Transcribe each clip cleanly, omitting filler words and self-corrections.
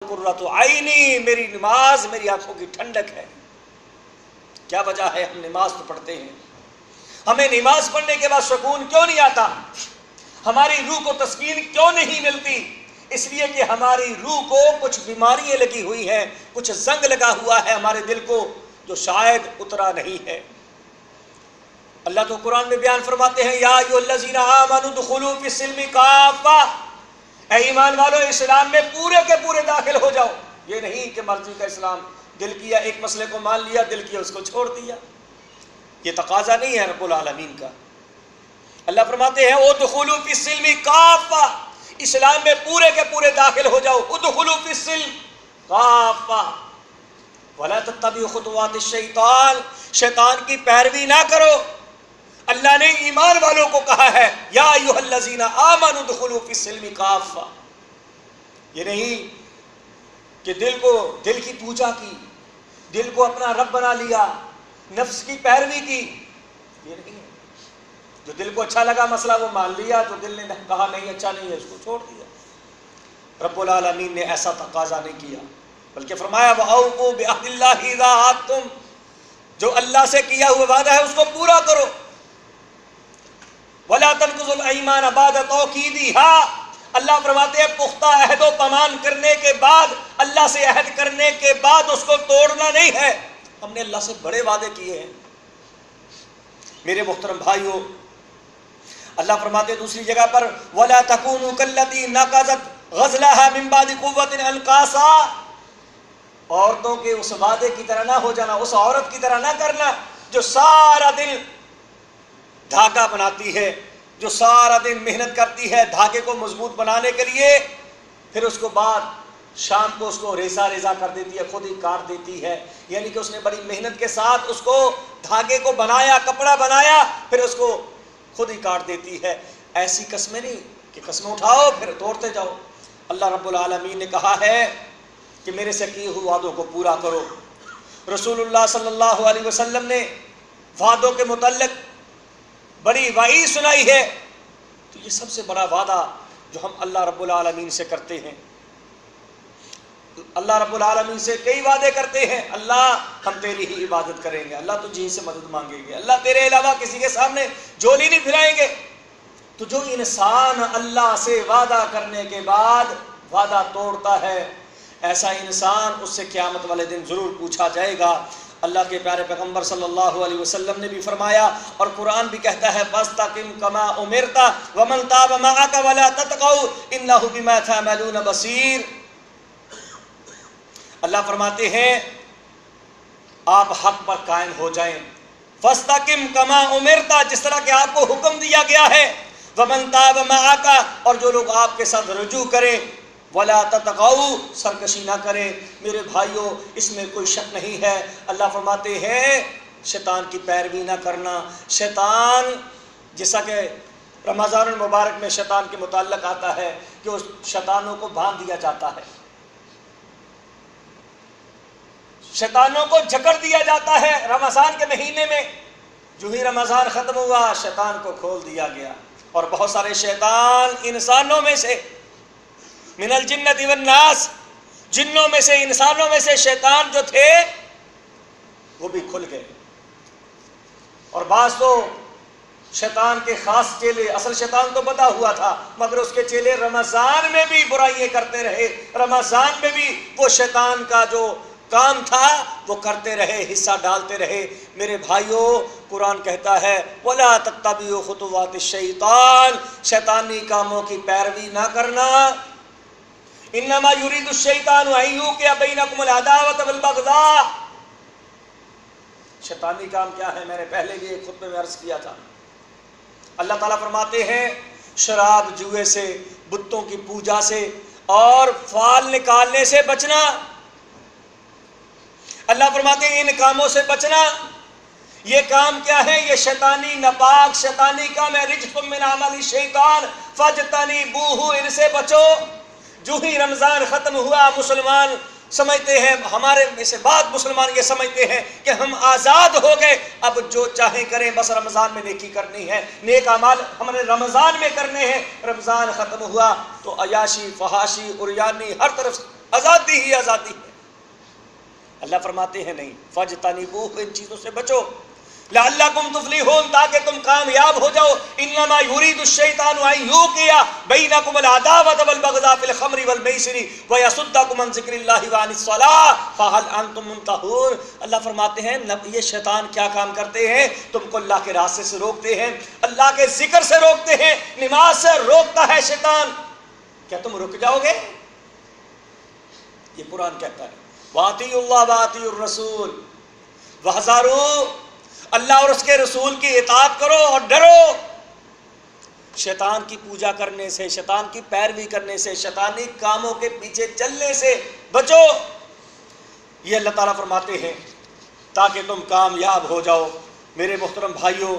قرۃ عینی، میری نماز میری آنکھوں کی ٹھنڈک ہے۔ کیا وجہ ہے؟ ہم نماز تو پڑھتے ہیں، ہمیں نماز پڑھنے کے بعد سکون کیوں نہیں آتا؟ ہماری روح کو تسکین کیوں نہیں ملتی؟ اس لیے کہ ہماری روح کو کچھ بیماریاں لگی ہوئی ہیں، کچھ زنگ لگا ہوا ہے ہمارے دل کو، جو شاید اترا نہیں ہے۔ اللہ تو قرآن میں بیان فرماتے ہیں، یا ایھا الذین آمنوا ادخلوا فی السلم کافہ، اے ایمان والو اسلام میں پورے کے پورے داخل ہو جاؤ۔ یہ نہیں کہ مرضی کا اسلام، دل کیا ایک مسئلے کو مان لیا، دل کیا اس کو چھوڑ دیا، یہ تقاضا نہیں ہے رب العالمین کا۔ اللہ فرماتے ہیں ادخلوا فی السلم کافہ، اسلام میں پورے کے پورے داخل ہو جاؤ۔ ادخلوا فی السلم کافہ ولا تتبعوا خطوات الشیطان، شیطان کی پیروی نہ کرو۔ اللہ نے ایمان والوں کو کہا ہے یا ایھا الذین آمنوا ادخلوا فی السلم کافہ، یہ نہیں کہ دل کی پوجا کی، دل کو اپنا رب بنا لیا، نفس کی پیروی کی، یہ نہیں ہے۔ جو دل کو اچھا لگا مسئلہ وہ مان لیا، جو دل نے کہا نہیں اچھا نہیں ہے اس کو چھوڑ دیا۔ رب العالمین نے ایسا تقاضا نہیں کیا، بلکہ فرمایا وَأَوْفُوا بِعَهْدِ اللَّهِ إِذَا عَاهَدتُّمْ، جو اللہ سے کیا ہوا وعدہ ہے اس کو پورا کرو۔ وَلَا تَنقُضُوا الْأَيْمَانَ بَعْدَ تَوْكِيدِهَا، اللہ فرماتے ہیں پختہ عہد و پیمان کرنے کے بعد، اللہ سے عہد کرنے کے بعد اس کو توڑنا نہیں ہے۔ ہم نے اللہ سے بڑے وعدے کیے ہیں میرے محترم بھائیوں۔ اللہ فرماتے ہیں دوسری جگہ پر وَلَا تَكُونُوا كَالَّتِي نَقَضَتْ غَزْلَهَا مِن بَعْدِ قُوَّةٍ أَنْكَاثًا، عورتوں کے اس وعدے کی طرح نہ ہو جانا، اس عورت کی طرح نہ کرنا جو سارا دن دھاگا بناتی ہے، جو سارا دن محنت کرتی ہے دھاگے کو مضبوط بنانے کے لیے، پھر اس کو بعد شام کو اس کو ریزہ ریزہ کر دیتی ہے، خود ہی کاٹ دیتی ہے۔ یعنی کہ اس نے بڑی محنت کے ساتھ اس کو دھاگے کو بنایا، کپڑا بنایا، پھر اس کو خود ہی کاٹ دیتی ہے۔ ایسی قسمیں نہیں کہ قسمیں اٹھاؤ پھر توڑتے جاؤ۔ اللہ رب العالمین نے کہا ہے کہ میرے سے کیے ہوئے وعدوں کو پورا کرو۔ رسول اللہ صلی اللہ علیہ وسلم نے وعدوں کے متعلق بڑی وعید سنائی ہے، تو یہ سب سے بڑا وعدہ جو ہم اللہ رب العالمین سے کرتے ہیں۔ اللہ رب العالمین سے کئی وعدے کرتے ہیں، اللہ ہم تیری ہی عبادت کریں گے، اللہ تجھ ہی سے مدد مانگیں گے، اللہ تیرے علاوہ کسی کے سامنے جھولی نہیں پھرائیں گے۔ تو جو انسان اللہ سے وعدہ کرنے کے بعد وعدہ توڑتا ہے، ایسا انسان اس سے قیامت والے دن ضرور پوچھا جائے گا۔ اللہ کے پیارے پیغمبر صلی اللہ علیہ وسلم نے بھی فرمایا، اور قرآن بھی کہتا ہے فَاسْتَقِمْ كَمَا أُمِرْتَ وَمَنْ تَابَ مَعَكَ وَلَا تَطْغَوْا إِنَّهُ بِمَا تَعْمَلُونَ بَصِيرٌ۔ اللہ فرماتے ہیں آپ حق پر قائم ہو جائیں، فَاسْتَقِمْ كَمَا أُمِرْتَ، جس طرح کہ آپ کو حکم دیا گیا ہے، وَمَنْ تَابَ مَعَكَ، اور جو لوگ آپ کے ساتھ رجوع کریں، وَلَا تَطْغَوْا، سرکشی نہ کریں۔ میرے بھائیوں اس میں کوئی شک نہیں ہے، اللہ فرماتے ہیں شیطان کی پیروی نہ کرنا۔ شیطان، جیسا کہ رمضان المبارک میں شیطان کے متعلق آتا ہے کہ اس شیطانوں کو باندھ دیا جاتا ہے، شیطانوں کو جکڑ دیا جاتا ہے رمضان کے مہینے میں۔ جو ہی رمضان ختم ہوا شیطان کو کھول دیا گیا، اور بہت سارے شیطان انسانوں میں سے، من الجنۃ والناس، جنوں میں سے انسانوں میں سے شیطان جو تھے وہ بھی کھل گئے، اور بعض تو شیطان کے خاص چیلے، اصل شیطان تو بتا ہوا تھا مگر اس کے چیلے رمضان میں بھی برائیاں کرتے رہے، رمضان میں بھی وہ شیطان کا جو کام تھا وہ کرتے رہے، حصہ ڈالتے رہے۔ میرے بھائیوں قرآن کہتا ہے وَلَا تَتَّبِعُوا خُطُوَاتِ الشَّيْطَانِ، شیطانی کاموں کی پیروی نہ کرنا۔ انما یرید الشیطان ان یوقع بینکم العداوۃ والبغضاء، شیطانی کام کیا ہے؟ میں نے پہلے بھی ایک خطبے میں عرض کیا تھا۔ اللہ تعالیٰ فرماتے ہیں شراب، جوئے سے، بتوں کی پوجا سے اور فال نکالنے سے بچنا۔ اللہ فرماتے ہیں ان کاموں سے بچنا۔ یہ کام کیا ہے؟ یہ شیطانی نپاک شیطانی کام ہے، رجس من عمل الشیطان فاجتنبوہ، ان سے بچو۔ جو ہی رمضان ختم ہوا مسلمان سمجھتے ہیں، ہمارے میں سے بعض مسلمان یہ سمجھتے ہیں کہ ہم آزاد ہو گئے، اب جو چاہیں کریں، بس رمضان میں نیکی کرنی ہے، نیک اعمال ہم نے رمضان میں کرنے ہیں۔ رمضان ختم ہوا تو عیاشی، فحاشی، عریانی ہر طرف آزادی ہی آزادی ہے۔ اللہ فرماتے ہیں نہیں، فَاجْتَنِبُوهُ، ان چیزوں سے بچو، لَعَلَّكُمْ تُفْلِحُونَ، تاکہ تم کامیاب ہو جاؤ۔ إِنَّمَا يُرِيدُ الشَّيْطَانُ أَن يُوقِعَ بَيْنَكُمُ الْعَدَاوَةَ وَالْبَغْضَاءَ فِي الْخَمْرِ وَالْمَيْسِرِ وَيَصُدَّكُمْ عَن ذِكْرِ اللَّهِ وَعَنِ الصَّلَاةِ فَهَلْ أَنْتُم مُّنتَهُونَ۔ اللہ فرماتے ہیں یہ شیطان کیا کام کرتے ہیں؟ تم کو اللہ کے راستے سے روکتے ہیں، اللہ کے ذکر سے روکتے ہیں، نماز سے روکتا ہے شیطان۔ کیا تم رک جاؤ گے؟ یہ قرآن کہتا ہے وَأَطِيعُوا اللَّهَ وَأَطِيعُوا الرَّسُولَ وَاحْذَرُوا، اللہ اور اس کے رسول کی اطاعت کرو اور ڈرو۔ شیطان کی پوجا کرنے سے، شیطان کی پیروی کرنے سے، شیطانی کاموں کے پیچھے چلنے سے بچو۔ یہ اللہ تعالیٰ فرماتے ہیں تاکہ تم کامیاب ہو جاؤ۔ میرے محترم بھائیوں،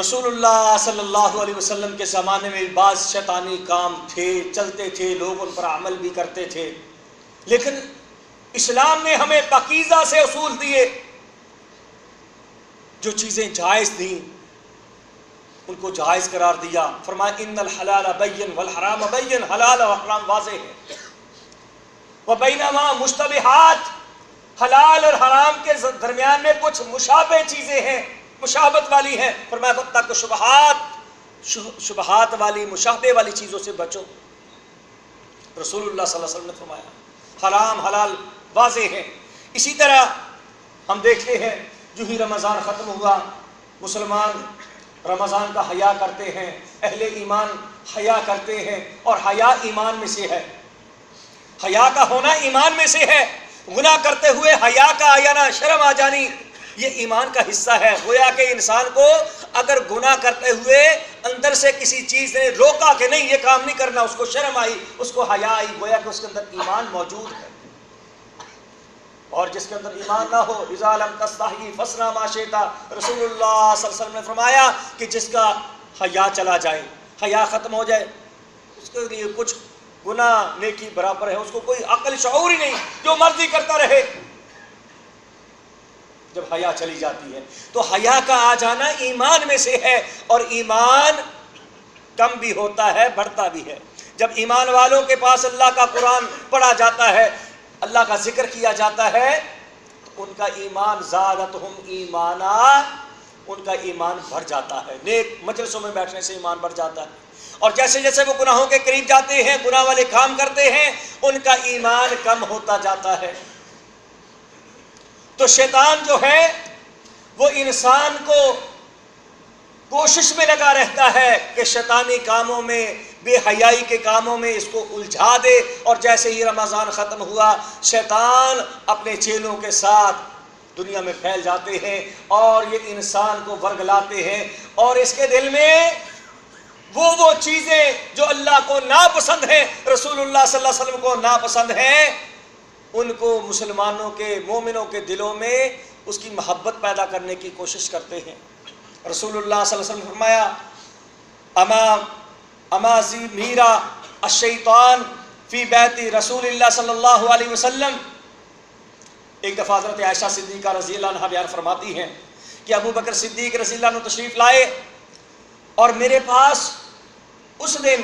رسول اللہ صلی اللہ علیہ وسلم کے زمانے میں بعض شیطانی کام تھے، چلتے تھے، لوگ ان پر عمل بھی کرتے تھے، لیکن اسلام نے ہمیں پاکیزہ سے اصول دیے۔ جو چیزیں جائز تھیں ان کو جائز قرار دیا۔ فرمایا ان الحلال بین والحرام بین، حلال و حرام واضح ہے۔ وبینما مشتبہات، حلال اور حرام کے درمیان میں کچھ مشابہ چیزیں ہیں، مشابہت والی ہیں۔ فرمایا واتقوا الشبہات، شبہات والی مشابہ والی چیزوں سے بچو۔ رسول اللہ صلی اللہ علیہ وسلم نے فرمایا حرام حلال واضح ہیں۔ اسی طرح ہم دیکھتے ہیں جو ہی رمضان ختم ہوا، مسلمان رمضان کا حیا کرتے ہیں، اہل ایمان حیا کرتے ہیں، اور حیا ایمان میں سے ہے، حیا کا ہونا ایمان میں سے ہے۔ گناہ کرتے ہوئے حیا کا آ جانا، شرم آ جانی، یہ ایمان کا حصہ ہے۔ گویا کہ انسان کو اگر گناہ کرتے ہوئے اندر سے کسی چیز نے روکا کہ نہیں یہ کام نہیں کرنا، اس کو شرم آئی، اس کو حیا آئی، گویا کہ اس کے اندر ایمان موجود ہے۔ اور جس کے اندر ایمان نہ ہو، اذا لم تستحی فاصنع ما شئت، رسول اللہ صلی اللہ علیہ وسلم نے فرمایا کہ جس کا حیا چلا جائے، حیا ختم ہو جائے، اس کے لیے کچھ گناہ نیکی برابر ہے، اس کو کوئی عقل شعور ہی نہیں، جو مرضی کرتا رہے۔ جب حیا چلی جاتی ہے تو حیا کا آ جانا ایمان میں سے ہے، اور ایمان کم بھی ہوتا ہے بڑھتا بھی ہے۔ جب ایمان والوں کے پاس اللہ کا قرآن پڑھا جاتا ہے، اللہ کا ذکر کیا جاتا ہے، تو ان کا ایمان زادتہم ایمانا، ان کا ایمان بڑھ جاتا ہے۔ نیک مجلسوں میں بیٹھنے سے ایمان بڑھ جاتا ہے، اور جیسے جیسے وہ گناہوں کے قریب جاتے ہیں، گناہ والے کام کرتے ہیں، ان کا ایمان کم ہوتا جاتا ہے۔ تو شیطان جو ہے وہ انسان کو کوشش میں لگا رہتا ہے کہ شیطانی کاموں میں، بے حیائی کے کاموں میں اس کو الجھا دے، اور جیسے ہی رمضان ختم ہوا شیطان اپنے چیلوں کے ساتھ دنیا میں پھیل جاتے ہیں، اور یہ انسان کو ورگلاتے ہیں، اور اس کے دل میں وہ چیزیں جو اللہ کو ناپسند ہیں، رسول اللہ صلی اللہ علیہ وسلم کو ناپسند ہیں، ان کو مسلمانوں کے، مومنوں کے دلوں میں اس کی محبت پیدا کرنے کی کوشش کرتے ہیں۔ رسول اللہ صلی اللہ علیہ وسلم نے فرمایا اما میرا الشیطان فی بیت رسول اللہ صلی اللہ علیہ وسلم۔ ایک دفعہ حضرت عائشہ صدیقہ رضی اللہ عنہا بیان فرماتی ہیں کہ ابو بکر صدیق رضی اللہ عنہ تشریف لائے، اور میرے پاس اس دن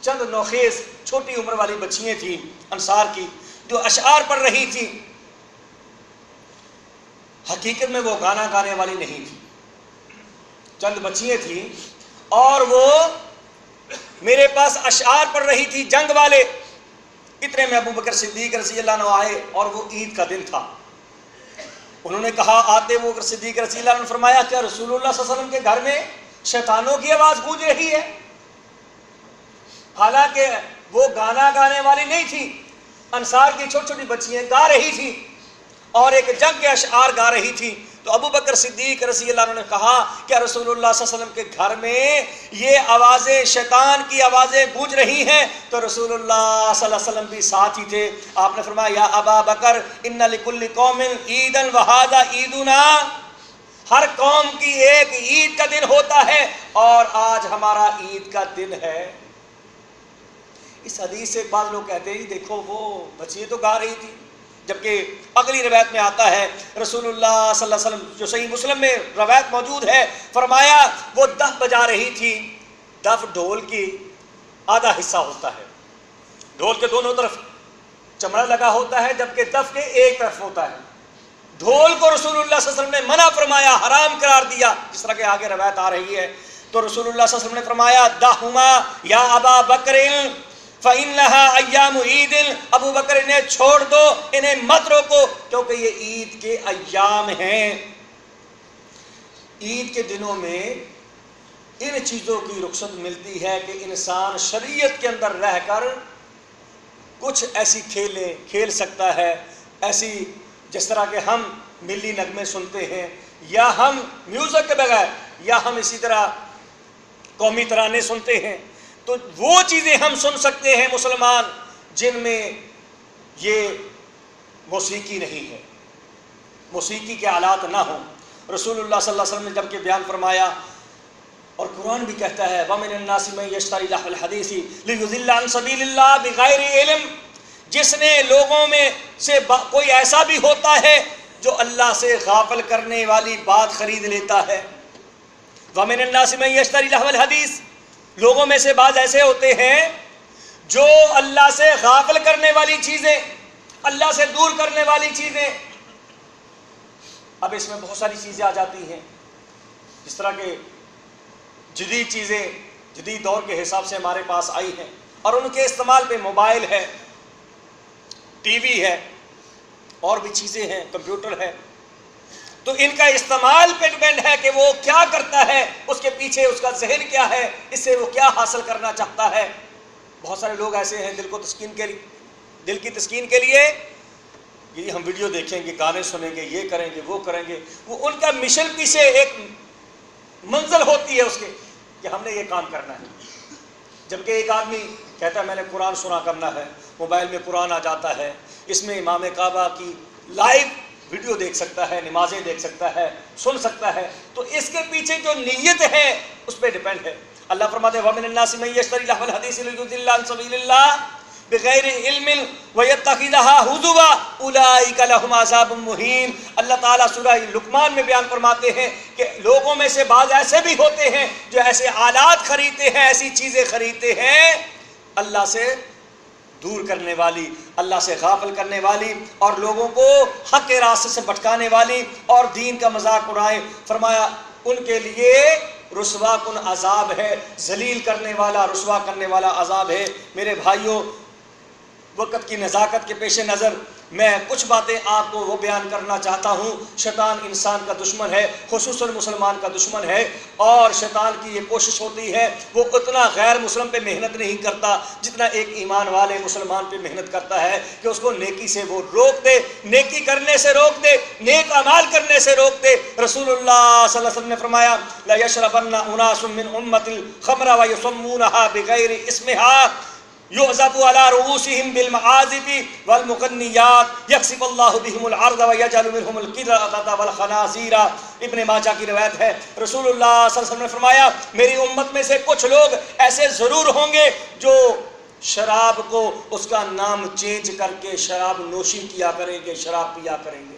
چند نوخیز چھوٹی عمر والی بچیاں تھیں انصار کی، جو اشعار پڑھ رہی تھی۔ حقیقت میں وہ گانا گانے والی نہیں تھی، چند بچیاں تھیں، اور وہ میرے پاس اشعار پڑھ رہی تھی جنگ والے۔ اتنے میں ابو بکر صدیق رضی اللہ عنہ آئے، اور وہ عید کا دن تھا۔ انہوں نے کہا، آتے ابو بکر صدیق رضی اللہ عنہ نے فرمایا کیا رسول اللہ صلی اللہ علیہ وسلم کے گھر میں شیطانوں کی آواز گونج رہی ہے؟ حالانکہ وہ گانا گانے والی نہیں تھی، انصار کی چھوٹی چھوٹی بچیاں گا رہی تھی، اور ایک جنگ کے اشعار گا رہی تھی۔ تو ابو بکر صدیق رضی اللہ عنہ نے کہا کہ رسول اللہ صلی اللہ علیہ وسلم کے گھر میں یہ آوازیں، شیطان کی آوازیں گونج رہی ہیں۔ تو رسول اللہ صلی اللہ علیہ وسلم بھی ساتھ ہی تھے۔ آپ نے فرمایا یا ابا بکر ان لکل قوم عیدا وھذا عیدنا، ہر قوم کی ایک عید کا دن ہوتا ہے، اور آج ہمارا عید کا دن ہے۔ اس حدیث سے بعض لوگ کہتے ہیں دیکھو وہ بچیاں تو گا رہی تھی، جبکہ اگلی روایت میں آتا ہے رسول اللہ صلی اللہ علیہ وسلم، جو صحیح مسلم میں روایت موجود ہے، فرمایا وہ دف بجا رہی تھی۔ دف ڈھول کی آدھا حصہ ہوتا ہے، ڈھول کے دونوں طرف چمڑا لگا ہوتا ہے جبکہ دف کے ایک طرف ہوتا ہے. ڈھول کو رسول اللہ صلی اللہ علیہ وسلم نے منع فرمایا، حرام قرار دیا، جس طرح کہ آگے روایت آ رہی ہے. تو رسول اللہ صلی اللہ علیہ وسلم نے فرمایا دہما یا ابا بکر فإنها ایام عید، ابو بکر انہیں چھوڑ دو، انہیں مت روکو، کیونکہ یہ عید کے ایام ہیں. عید کے دنوں میں ان چیزوں کی رخصت ملتی ہے کہ انسان شریعت کے اندر رہ کر کچھ ایسی کھیلیں کھیل سکتا ہے، ایسی جس طرح کہ ہم ملی نغمے سنتے ہیں، یا ہم میوزک کے بغیر، یا ہم اسی طرح قومی ترانے سنتے ہیں. تو وہ چیزیں ہم سن سکتے ہیں مسلمان جن میں یہ موسیقی نہیں ہے، موسیقی کے آلات نہ ہوں. رسول اللہ صلی اللہ علیہ وسلم نے جب کہ بیان فرمایا، اور قرآن بھی کہتا ہے وَمِنَ النَّاسِ مَن يَشْتَرِي لَهْوَ الْحَدِيثِ لِيُضِلَّ عَن سَبِيلِ اللَّهِ بِغَيْرِ علم، جس نے لوگوں میں سے کوئی ایسا بھی ہوتا ہے جو اللہ سے غافل کرنے والی بات خرید لیتا ہے. وَمِنَ النَّاسِ مَن يَشْتَرِي لَهْوَ الْحَدِيثِ، لوگوں میں سے بعض ایسے ہوتے ہیں جو اللہ سے غافل کرنے والی چیزیں، اللہ سے دور کرنے والی چیزیں. اب اس میں بہت ساری چیزیں آ جاتی ہیں، جس طرح کہ جدید چیزیں جدید دور کے حساب سے ہمارے پاس آئی ہیں، اور ان کے استعمال پہ موبائل ہے، ٹی وی ہے، اور بھی چیزیں ہیں، کمپیوٹر ہے. تو ان کا استعمال پہ ڈپینڈ ہے کہ وہ کیا کرتا ہے، اس کے پیچھے اس کا ذہن کیا ہے، اس سے وہ کیا حاصل کرنا چاہتا ہے. بہت سارے لوگ ایسے ہیں دل کی تسکین کے لیے یہ ہم ویڈیو دیکھیں گے، گانے سنیں گے، یہ کریں گے، وہ کریں گے. وہ ان کا مشن پیچھے ایک منزل ہوتی ہے اس کے کہ ہم نے یہ کام کرنا ہے. جبکہ ایک آدمی کہتا ہے میں نے قرآن سنا کرنا ہے، موبائل میں قرآن آ جاتا ہے، اس میں امام کعبہ کی لائیو ویڈیو دیکھ سکتا ہے، نمازیں دیکھ سکتا ہے، سن سکتا ہے. تو اس کے پیچھے جو نیت ہے اس پہ ڈیپینڈ ہے. اللہ فرماتے ہیں وَمِنَ النَّاسِ مَن يَشْتَرِي لَهْوَ الْحَدِيثِ لِيُضِلَّ عَن سَبِيلِ اللَّهِ بغیر علم وَيَتَّخِذَهَا هُزُوًا أُولَٰئِكَ لَهُمْ عَذَابٌ مُّهِینٌ. اللہ تعالیٰ سورہ لقمان میں بیان فرماتے ہیں کہ لوگوں میں سے بعض ایسے بھی ہوتے ہیں جو ایسے آلات خریدتے ہیں، ایسی چیزیں خریدتے ہیں اللہ سے دور کرنے والی، اللہ سے غافل کرنے والی، اور لوگوں کو حق کے راستے سے بھٹکانے والی، اور دین کا مذاق اڑائیں. فرمایا ان کے لیے رسوا کن عذاب ہے، ذلیل کرنے والا، رسوا کرنے والا عذاب ہے. میرے بھائیوں، وقت کی نزاکت کے پیش نظر میں کچھ باتیں آپ کو وہ بیان کرنا چاہتا ہوں. شیطان انسان کا دشمن ہے، خصوصاً مسلمان کا دشمن ہے، اور شیطان کی یہ کوشش ہوتی ہے وہ اتنا غیر مسلم پہ محنت نہیں کرتا جتنا ایک ایمان والے مسلمان پہ محنت کرتا ہے کہ اس کو نیکی سے وہ روک دے، نیکی کرنے سے روک دے، نیک اعمال کرنے سے روک دے. رسول اللہ صلی اللہ علیہ وسلم نے فرمایا لا یشربن اناس من امتی الخمر ویسمونها بغیر اسمها یعزف علی رؤوسهم بالمعازف والمغنیات یکسف اللہ بہم الارض ویجعل منہم القردۃ والخنازیر. ابن ماجہ کی روایت ہے. رسول اللہ صلی اللہ علیہ وسلم نے فرمایا میری امت میں سے کچھ لوگ ایسے ضرور ہوں گے جو شراب کو اس کا نام چینج کر کے شراب نوشی کیا کریں گے، شراب پیا کریں گے.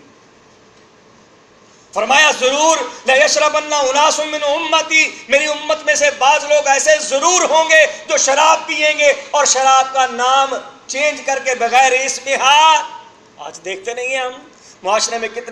فرمایا ضرور لَيَشْرَبَنَّ أُنَاسٌ مِّنْ أُمَّتِي، میری امت میں سے بعض لوگ ایسے ضرور ہوں گے جو شراب پئیں گے اور شراب کا نام چینج کر کے بغیر اسمہا. آج دیکھتے نہیں ہیں ہم معاشرے میں کتنے